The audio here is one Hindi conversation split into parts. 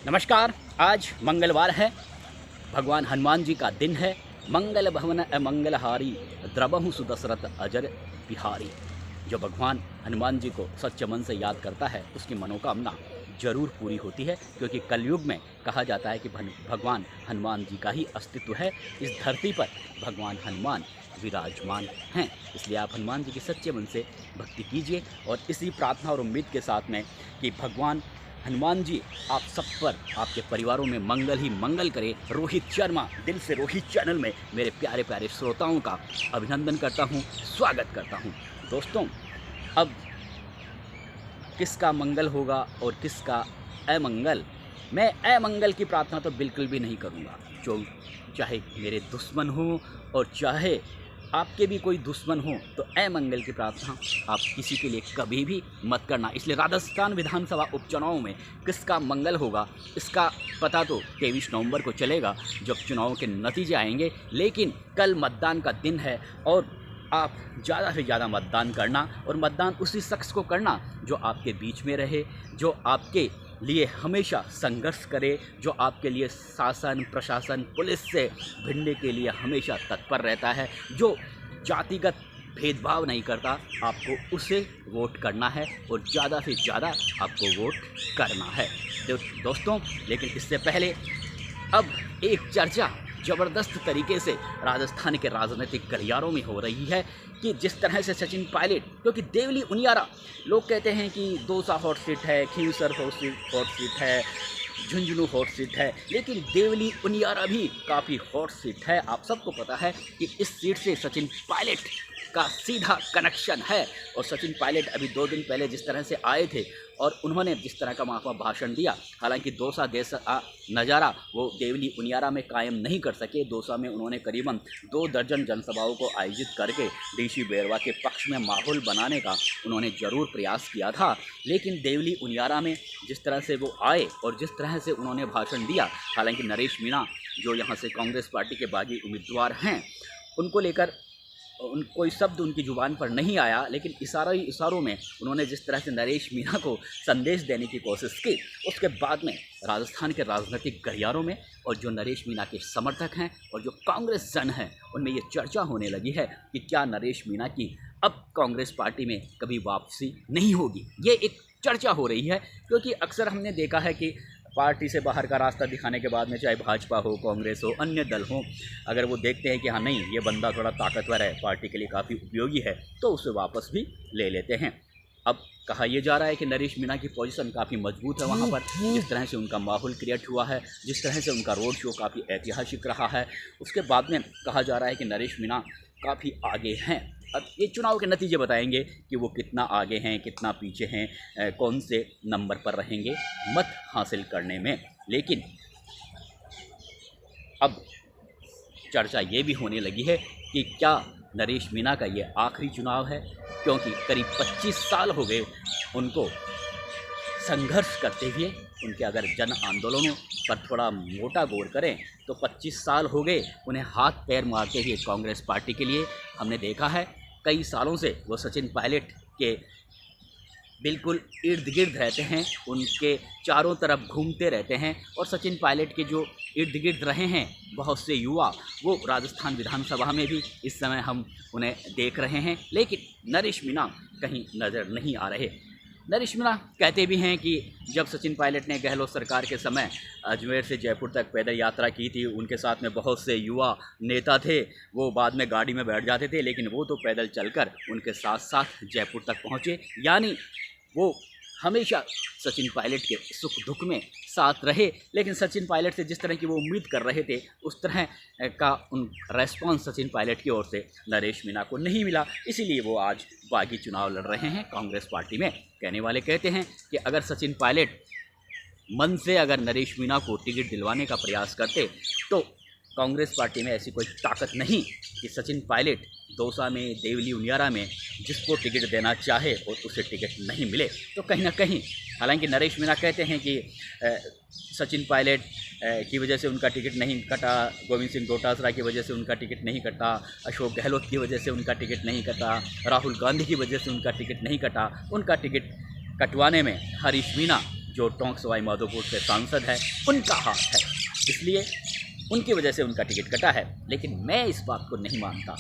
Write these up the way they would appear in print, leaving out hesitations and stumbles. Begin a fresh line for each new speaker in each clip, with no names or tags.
नमस्कार। आज मंगलवार है, भगवान हनुमान जी का दिन है। मंगल भवन अमंगलहारी, द्रवहु सुदशरथ अजर बिहारी। जो भगवान हनुमान जी को सच्चे मन से याद करता है उसकी मनोकामना जरूर पूरी होती है, क्योंकि कलयुग में कहा जाता है कि भगवान हनुमान जी का ही अस्तित्व है। इस धरती पर भगवान हनुमान विराजमान हैं। इसलिए आप हनुमान जी की सच्चे मन से भक्ति कीजिए और इसी प्रार्थना और उम्मीद के साथ में कि भगवान हनुमान जी आप सब पर, आपके परिवारों में मंगल ही मंगल करे। रोहित शर्मा दिल से रोहित चैनल में मेरे प्यारे प्यारे श्रोताओं का अभिनंदन करता हूं, स्वागत करता हूं। दोस्तों, अब किसका मंगल होगा और किसका अमंगल, मैं अमंगल की प्रार्थना तो बिल्कुल भी नहीं करूंगा। जो चाहे मेरे दुश्मन हो और चाहे आपके भी कोई दुश्मन हो, तो अमंगल की प्रार्थना आप किसी के लिए कभी भी मत करना। इसलिए राजस्थान विधानसभा उपचुनाव में किसका मंगल होगा इसका पता तो 23 नवंबर को चलेगा, जब चुनाव के नतीजे आएंगे। लेकिन कल मतदान का दिन है और आप ज़्यादा से ज़्यादा मतदान करना, और मतदान उसी शख्स को करना जो आपके बीच में रहे, जो आपके लिए हमेशा संघर्ष करे, जो आपके लिए शासन, प्रशासन, पुलिस से भिड़ने के लिए हमेशा तत्पर रहता है, जो जातिगत भेदभाव नहीं करता। आपको उसे वोट करना है और ज़्यादा से ज़्यादा आपको वोट करना है दोस्तों। लेकिन इससे पहले अब एक चर्चा ज़बरदस्त तरीके से राजस्थान के राजनीतिक गलियारों में हो रही है कि जिस तरह से सचिन पायलट, क्योंकि देवली उनियारा, लोग कहते हैं कि दौसा हॉट सीट है, खींवसर हॉट सीट है, झुंझुनू हॉट सीट है, लेकिन देवली उनियारा भी काफ़ी हॉट सीट है। आप सबको पता है कि इस सीट से सचिन पायलट का सीधा कनेक्शन है। और सचिन पायलट अभी 2 दिन पहले जिस तरह से आए थे और उन्होंने जिस तरह का वहाँ भाषण दिया, हालांकि दौसा जैसा नज़ारा वो देवली उनियारा में कायम नहीं कर सके। दौसा में उन्होंने करीबन 2 दर्जन जनसभाओं को आयोजित करके डीसी बेरवा के पक्ष में माहौल बनाने का उन्होंने ज़रूर प्रयास किया था। लेकिन देवली उनियारा में जिस तरह से वो आए और जिस तरह से उन्होंने भाषण दिया, हालांकि नरेश मीणा जो यहाँ से कांग्रेस पार्टी के बागी उम्मीदवार हैं, उनको लेकर कोई शब्द उनकी ज़ुबान पर नहीं आया, लेकिन इशारों में उन्होंने जिस तरह से नरेश मीणा को संदेश देने की कोशिश की, उसके बाद में राजस्थान के राजनीतिक गलियारों में और जो नरेश मीणा के समर्थक हैं और जो कांग्रेस जन हैं, उनमें ये चर्चा होने लगी है कि क्या नरेश मीणा की अब कांग्रेस पार्टी में कभी वापसी नहीं होगी। ये एक चर्चा हो रही है, क्योंकि अक्सर हमने देखा है कि पार्टी से बाहर का रास्ता दिखाने के बाद में, चाहे भाजपा हो, कांग्रेस हो, अन्य दल हो, अगर वो देखते हैं कि हाँ नहीं, ये बंदा थोड़ा ताकतवर है, पार्टी के लिए काफ़ी उपयोगी है, तो उसे वापस भी ले लेते हैं। अब कहा यह जा रहा है कि नरेश मीणा की पोजीशन काफ़ी मजबूत है वहाँ पर। जिस तरह से उनका माहौल क्रिएट हुआ है, जिस तरह से उनका रोड शो काफ़ी ऐतिहासिक रहा है, उसके बाद में कहा जा रहा है कि नरेश मीणा काफ़ी आगे हैं। अब ये चुनाव के नतीजे बताएंगे कि वो कितना आगे हैं, कितना पीछे हैं, कौन से नंबर पर रहेंगे मत हासिल करने में। लेकिन अब चर्चा ये भी होने लगी है कि क्या नरेश मीणा का ये आखिरी चुनाव है, क्योंकि करीब 25 साल हो गए उनको संघर्ष करते हुए। उनके अगर जन आंदोलनों पर थोड़ा मोटा गौर करें तो 25 साल हो गए उन्हें हाथ पैर मारते हुए कांग्रेस पार्टी के लिए। हमने देखा है कई सालों से वो सचिन पायलट के बिल्कुल इर्द गिर्द रहते हैं, उनके चारों तरफ घूमते रहते हैं। और सचिन पायलट के जो इर्द गिर्द रहे हैं बहुत से युवा, वो राजस्थान विधानसभा में भी इस समय हम उन्हें देख रहे हैं। लेकिन नरेश मीणा कहीं नज़र नहीं आ रहे। नरेश मीणा कहते भी हैं कि जब सचिन पायलट ने गहलोत सरकार के समय अजमेर से जयपुर तक पैदल यात्रा की थी, उनके साथ में बहुत से युवा नेता थे, वो बाद में गाड़ी में बैठ जाते थे, लेकिन वो तो पैदल चलकर उनके साथ साथ जयपुर तक पहुँचे। यानी वो हमेशा सचिन पायलट के सुख दुख में साथ रहे। लेकिन सचिन पायलट से जिस तरह की वो उम्मीद कर रहे थे, उस तरह का उन रेस्पॉन्स सचिन पायलट की ओर से नरेश मीणा को नहीं मिला। इसीलिए वो आज बागी चुनाव लड़ रहे हैं कांग्रेस पार्टी में। कहने वाले कहते हैं कि अगर सचिन पायलट मन से अगर नरेश मीणा को टिकट दिलवाने का प्रयास करते, तो कांग्रेस पार्टी में ऐसी कोई ताकत नहीं कि सचिन पायलट दौसा में, देवली उनियारा में जिसको टिकट देना चाहे और उसे टिकट नहीं मिले। तो कहीं ना कहीं, हालांकि नरेश मीणा कहते हैं कि सचिन पायलट की वजह से उनका टिकट नहीं कटा, गोविंद सिंह डोटासरा की वजह से उनका टिकट नहीं कटा, अशोक गहलोत की वजह से उनका टिकट नहीं कटा, राहुल गांधी की वजह से उनका टिकट नहीं कटा। उनका टिकट कटवाने में हरीश मीणा जो टोंक सवाई माधोपुर से सांसद है उनका हाथ है, इसलिए उनकी वजह से उनका टिकट कटा है। लेकिन मैं इस बात को नहीं मानता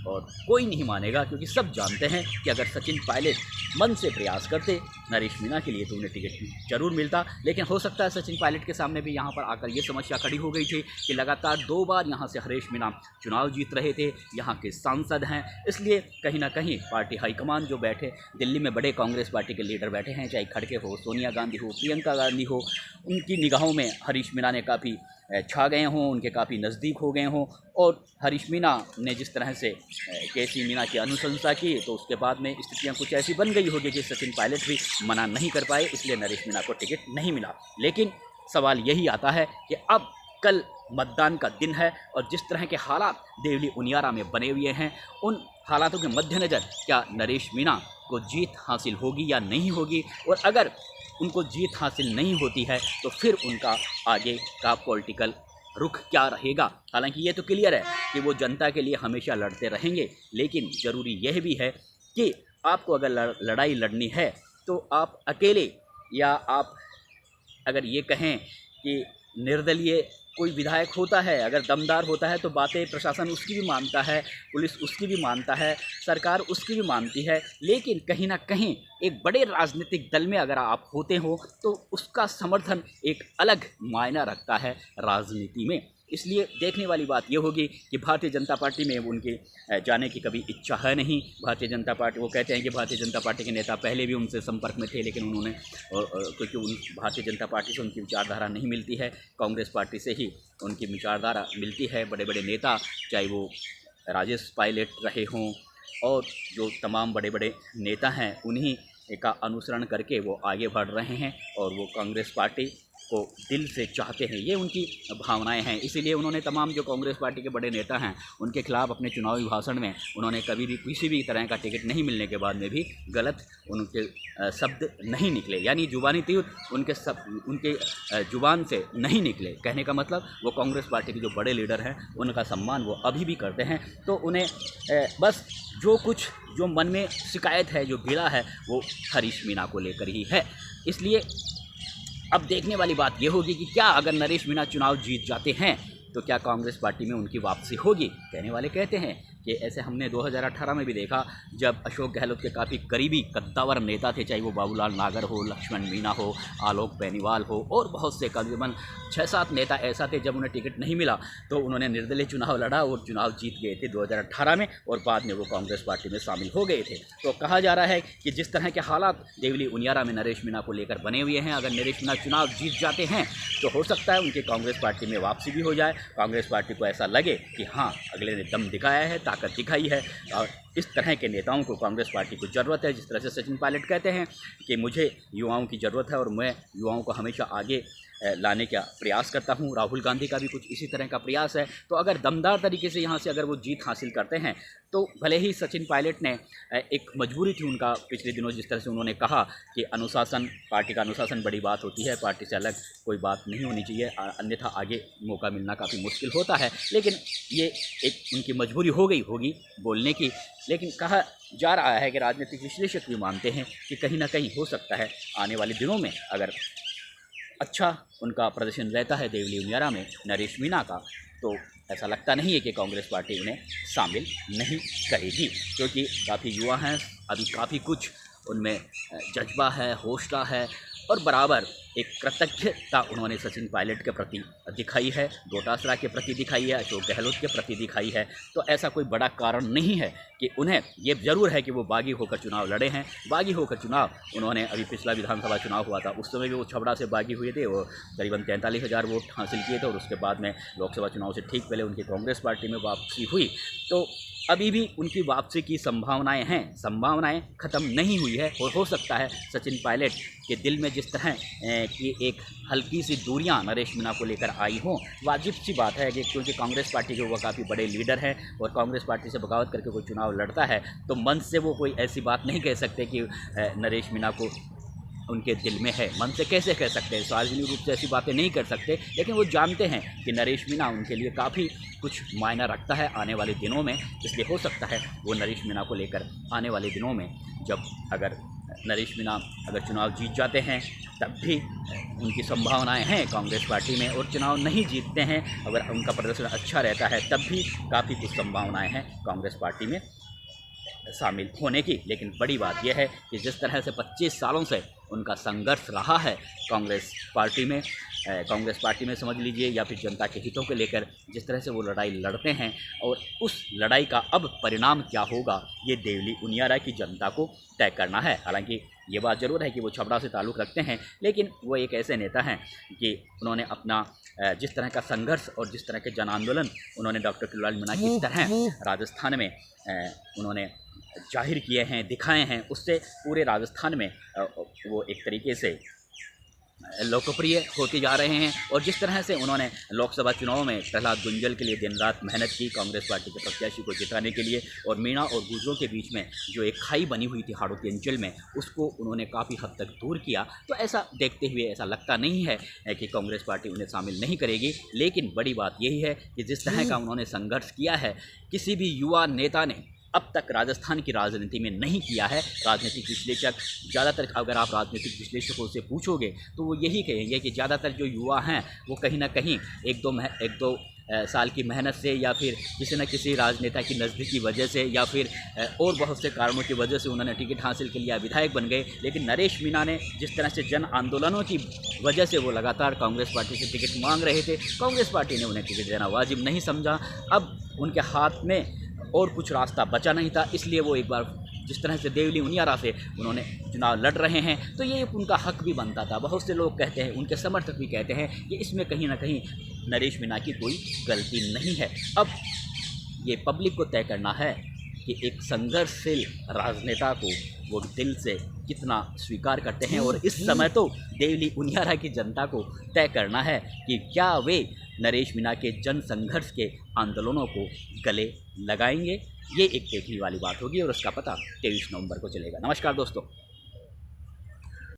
और कोई नहीं मानेगा, क्योंकि सब जानते हैं कि अगर सचिन पायलट मन से प्रयास करते नरेश मीणा के लिए तो उन्हें टिकट जरूर मिलता। लेकिन हो सकता है सचिन पायलट के सामने भी यहाँ पर आकर ये समस्या खड़ी हो गई थी कि लगातार 2 बार यहाँ से हरीश मीणा चुनाव जीत रहे थे, यहाँ के सांसद हैं, इसलिए कहीं ना कहीं पार्टी हाईकमान जो बैठे दिल्ली में बड़े कांग्रेस पार्टी के लीडर बैठे हैं, चाहे खड़गे हो, सोनिया गांधी हो, प्रियंका गांधी हो, उनकी निगाहों में हरीश मीणा ने काफ़ी छा गए हों, उनके काफ़ी नज़दीक हो गए हों। और हरीश मीणा ने जिस तरह से केसी मीणा की अनुशंसा की तो उसके बाद में स्थितियां कुछ ऐसी बन गई होगी कि सचिन पायलट भी मना नहीं कर पाए, इसलिए नरेश मीणा को टिकट नहीं मिला। लेकिन सवाल यही आता है कि अब कल मतदान का दिन है और जिस तरह के हालात देवली उनियारा में बने हुए हैं, उन हालातों के मद्देनज़र क्या नरेश मीणा को जीत हासिल होगी या नहीं होगी, और अगर उनको जीत हासिल नहीं होती है तो फिर उनका आगे का पॉलिटिकल रुख क्या रहेगा। हालांकि ये तो क्लियर है कि वो जनता के लिए हमेशा लड़ते रहेंगे, लेकिन ज़रूरी यह भी है कि आपको अगर लड़ाई लड़नी है तो आप अकेले, या आप अगर ये कहें कि निर्दलीय कोई विधायक होता है, अगर दमदार होता है तो बातें प्रशासन उसकी भी मानता है, पुलिस उसकी भी मानता है, सरकार उसकी भी मानती है। लेकिन कहीं ना कहीं एक बड़े राजनीतिक दल में अगर आप होते हो तो उसका समर्थन एक अलग मायना रखता है राजनीति में। इसलिए देखने वाली बात यह होगी कि भारतीय जनता पार्टी में उनके जाने की कभी इच्छा है नहीं। भारतीय जनता पार्टी, वो कहते हैं कि भारतीय जनता पार्टी के नेता पहले भी उनसे संपर्क में थे, लेकिन उन्होंने क्योंकि भारतीय जनता पार्टी से उनकी विचारधारा नहीं मिलती है, कांग्रेस पार्टी से ही उनकी विचारधारा मिलती है। बड़े बड़े नेता, चाहे वो राजेश पायलट रहे हों और जो तमाम बड़े बड़े नेता हैं, उन्हीं का अनुसरण करके वो आगे बढ़ रहे हैं और वो कांग्रेस पार्टी को दिल से चाहते हैं, ये उनकी भावनाएं हैं। इसीलिए उन्होंने तमाम जो कांग्रेस पार्टी के बड़े नेता हैं उनके खिलाफ अपने चुनावी भाषण में उन्होंने कभी भी किसी भी तरह का टिकट नहीं मिलने के बाद में भी गलत उनके शब्द नहीं निकले, यानी जुबानी तीर उनके जुबान से नहीं निकले। कहने का मतलब वो कांग्रेस पार्टी के जो बड़े लीडर हैं उनका सम्मान वो अभी भी करते हैं। तो उन्हें बस जो मन में शिकायत है, जो गिला है, वो हरीश मीणा को लेकर ही है। इसलिए अब देखने वाली बात यह होगी कि क्या अगर नरेश मीणा चुनाव जीत जाते हैं तो क्या कांग्रेस पार्टी में उनकी वापसी होगी। कहने वाले कहते हैं कि ऐसे हमने 2018 में भी देखा, जब अशोक गहलोत के काफ़ी करीबी कद्दावर नेता थे, चाहे वो बाबूलाल नागर हो, लक्ष्मण मीणा हो, आलोक बेनीवाल हो और बहुत से करीबन 6-7 नेता ऐसा थे, जब उन्हें टिकट नहीं मिला तो उन्होंने निर्दलीय चुनाव लड़ा और चुनाव जीत गए थे 2018 में, और बाद में वो कांग्रेस पार्टी में शामिल हो गए थे। तो कहा जा रहा है कि जिस तरह के हालात देवली उनियारा में नरेश मीणा को लेकर बने हुए हैं, अगर नरेश मीणा चुनाव जीत जाते हैं तो हो सकता है उनकी कांग्रेस पार्टी में वापसी भी हो जाए। कांग्रेस पार्टी को ऐसा लगे कि हाँ, अगले ने दम दिखाया है, ताकत दिखाई है, और इस तरह के नेताओं को कांग्रेस पार्टी को ज़रूरत है। जिस तरह से सचिन पायलट कहते हैं कि मुझे युवाओं की ज़रूरत है और मैं युवाओं को हमेशा आगे लाने का प्रयास करता हूं, राहुल गांधी का भी कुछ इसी तरह का प्रयास है। तो अगर दमदार तरीके से यहाँ से अगर वो जीत हासिल करते हैं तो भले ही सचिन पायलट ने एक मजबूरी थी उनका पिछले दिनों, जिस तरह से उन्होंने कहा कि अनुशासन, पार्टी का अनुशासन बड़ी बात होती है, पार्टी से अलग कोई बात नहीं होनी चाहिए, अन्यथा आगे मौका मिलना काफ़ी मुश्किल होता है। लेकिन ये एक उनकी मजबूरी होगी बोलने की। लेकिन कहा जा रहा है कि राजनीतिक विश्लेषक भी मानते हैं कि कहीं ना कहीं हो सकता है आने वाले दिनों में अगर अच्छा उनका प्रदर्शन रहता है देवली उनियारा में नरेश मीणा का, तो ऐसा लगता नहीं है कि कांग्रेस पार्टी उन्हें शामिल नहीं करेगी, क्योंकि काफ़ी युवा हैं, अभी काफ़ी कुछ उनमें जज्बा है, हौसला है और बराबर एक कृतज्ञता उन्होंने सचिन पायलट के प्रति दिखाई है, डोटासरा के प्रति दिखाई है, अशोक गहलोत के प्रति दिखाई है। तो ऐसा कोई बड़ा कारण नहीं है कि उन्हें ये ज़रूर है कि वो बागी होकर चुनाव लड़े हैं। बागी होकर चुनाव उन्होंने, अभी पिछला विधानसभा चुनाव हुआ था उस समय भी वो छबड़ा से बागी हुए थे, वो करीबन 43,000 वोट हासिल किए थे, और उसके बाद में लोकसभा चुनाव से ठीक पहले उनकी कांग्रेस पार्टी में वापसी हुई। तो अभी भी उनकी वापसी की संभावनाएं हैं, संभावनाएं ख़त्म नहीं हुई है। और हो सकता है सचिन पायलट के दिल में जिस तरह की एक हल्की सी दूरियां नरेश मीणा को लेकर आई हों, वाजिब सी बात है कि क्योंकि कांग्रेस पार्टी के वो काफ़ी बड़े लीडर हैं और कांग्रेस पार्टी से बगावत करके कोई चुनाव लड़ता है तो मन से वो कोई ऐसी बात नहीं कह सकते कि नरेश मीणा को उनके दिल में है। मन से कैसे कह सकते हैं, सार्वजनिक रूप से ऐसी बातें नहीं कर सकते, लेकिन वो जानते हैं कि नरेश मीणा उनके लिए काफ़ी कुछ मायना रखता है आने वाले दिनों में। इसलिए हो सकता है वो नरेश मीणा को लेकर आने वाले दिनों में, जब अगर नरेश मीणा अगर चुनाव जीत जाते हैं तब भी उनकी संभावनाएं हैं कांग्रेस पार्टी में, और चुनाव नहीं जीतते हैं, अगर उनका प्रदर्शन अच्छा रहता है तब भी काफ़ी कुछ संभावनाएं हैं कांग्रेस पार्टी में शामिल होने की। लेकिन बड़ी बात यह है कि जिस तरह से 25 सालों से उनका संघर्ष रहा है कांग्रेस पार्टी में समझ लीजिए, या फिर जनता के हितों को लेकर जिस तरह से वो लड़ाई लड़ते हैं, और उस लड़ाई का अब परिणाम क्या होगा ये देवली उनियारा की जनता को तय करना है। हालांकि ये बात ज़रूर है कि वो छपरा से ताल्लुक़ रखते हैं, लेकिन वो एक ऐसे नेता हैं कि उन्होंने अपना जिस तरह का संघर्ष और जिस तरह के जन आंदोलन उन्होंने डॉक्टर किरोड़ीलाल मीणा की तरह राजस्थान में उन्होंने जाहिर किए हैं, दिखाए हैं, उससे पूरे राजस्थान में वो एक तरीके से लोकप्रिय होते जा रहे हैं। और जिस तरह से उन्होंने लोकसभा चुनाव में प्रहलाद गुंजल के लिए दिन रात मेहनत की कांग्रेस पार्टी के प्रत्याशी को जिताने के लिए, और मीणा और गुर्जरों के बीच में जो एक खाई बनी हुई थी हाड़ौती अंचल में, उसको उन्होंने काफ़ी हद तक दूर किया। तो ऐसा देखते हुए ऐसा लगता नहीं है कि कांग्रेस पार्टी उन्हें शामिल नहीं करेगी। लेकिन बड़ी बात यही है कि जिस तरह का उन्होंने संघर्ष किया है, किसी भी युवा नेता ने अब तक राजस्थान की राजनीति में नहीं किया है। राजनीतिक विश्लेषक ज़्यादातर, अगर आप राजनीतिक विश्लेषकों से पूछोगे तो वो यही कहेंगे कि ज़्यादातर जो युवा हैं वो कहीं ना कहीं एक दो साल की मेहनत से, या फिर किसी न किसी राजनेता की नज़दीक की वजह से, या फिर और बहुत से कारणों की वजह से उन्होंने टिकट हासिल कर लिया, विधायक बन गए। लेकिन नरेश मीणा ने जिस तरह से जन आंदोलनों की वजह से वो लगातार कांग्रेस पार्टी से टिकट मांग रहे थे, कांग्रेस पार्टी ने उन्हें टिकट देना वाजिब नहीं समझा। अब उनके हाथ में और कुछ रास्ता बचा नहीं था, इसलिए वो एक बार जिस तरह से देवली उनियारा से उन्होंने चुनाव लड़ रहे हैं, तो ये उनका हक भी बनता था। बहुत से लोग कहते हैं, उनके समर्थक भी कहते हैं कि इसमें कहीं ना कहीं नरेश मीणा की कोई गलती नहीं है। अब ये पब्लिक को तय करना है कि एक संघर्षशील राजनेता को वो दिल से कितना स्वीकार करते हैं, और इस समय तो देवली उनियारा की जनता को तय करना है कि क्या वे नरेश मीणा के जन संघर्ष के आंदोलनों को गले लगाएंगे। ये एक देखने वाली बात होगी, और उसका पता 23 नवंबर को चलेगा। नमस्कार दोस्तों।